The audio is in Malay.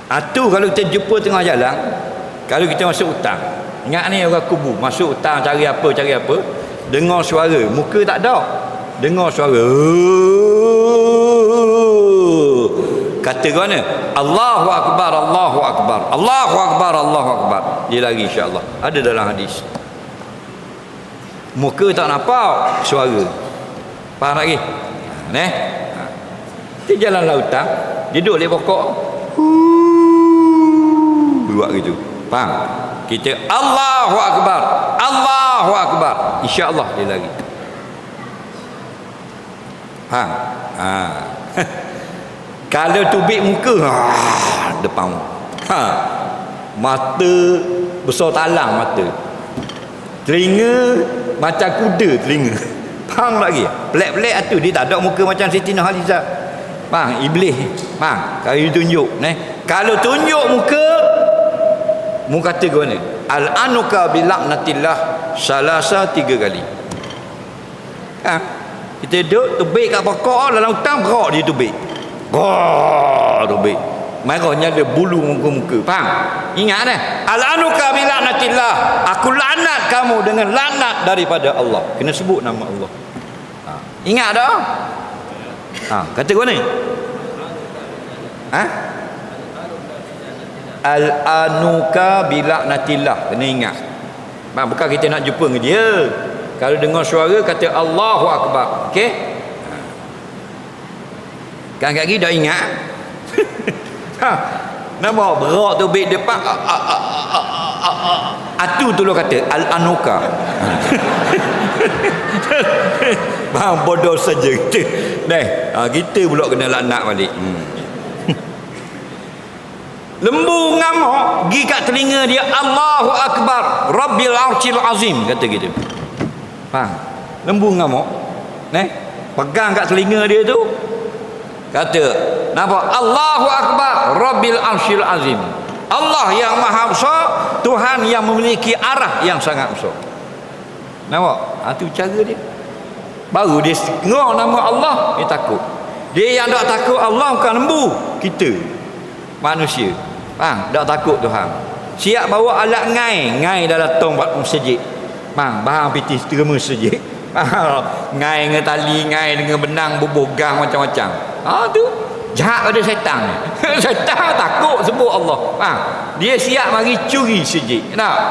Tu kalau kita jumpa tengah jalan, kalau kita masuk hutang, ingat ni orang kubu masuk hutang cari apa, dengar suara, muka tak ada, dengar suara, kata ke mana? Allahu Akbar, Allahu Akbar, Allahu Akbar, Allahu Akbar. Dia lagi, insya-Allah ada dalam hadis. Muka tak nampak, suara. Faham lagi? Kita jalan lautan, duduk di pokok, buat gitu. Faham? Kita Allahu Akbar, Allahu Akbar, insya-Allah dia lagi. Faham? Kalau tubik muka, depan. Mata besar talang mata. Telinga macam kuda telinga. Faham lagi? Pelik-pelik tu, dia tak ada muka macam Siti Nurhalizah. Faham? Iblis. Faham? Kalau dia tunjuk, kalau tunjuk muka, mu kata ke mana? Al-anuka bilaknatillah salasa 3 kali. Kita duduk tubik kat pokok dalam hutan, berak dia tubik. Tubik. Marahnya ada bulu muka-muka. Faham? Ingat Al-anuka bilaknatillah, aku laknat kamu dengan laknat daripada Allah. Kena sebut nama Allah. Ingat tak? Kata kau ni. Al-anuka bilaknatillah, kena ingat. Bukan kita nak jumpa dengan dia. Kalau dengar suara kata Allahu Akbar. Okey? Kan lagi dah ingat. Nampak berak tu beg depan. Atu tu lo kata al-anuka. Bang bodoh saja kita. Kita pula kena laknat balik. Lembu ngamuk pergi kat telinga dia, Allahu Akbar, Rabbil Arsyil Azim, kata gitu. Faham? Lembu ngamuk pegang kat telinga dia tu, kata nampak Allahu Akbar, Rabbil Arsyil Azim. Allah yang maha besar, Tuhan yang memiliki arah yang sangat besar. Nampak? Itu cara dia. Baru dia dengar nama Allah, dia takut. Dia yang tak takut Allah bukan lembu, kita manusia. Faham? Tak takut Tuhan. Siap bawa alat ngai dalam tong buat masjid. Faham? Bahang piti terima masjid. Ngai dengan tali, ngai dengan benang, berbogang macam-macam. Tu jahat pada syaitan. Syaitan takut sebut Allah. Faham? Dia siap mari curi masjid. Kenapa?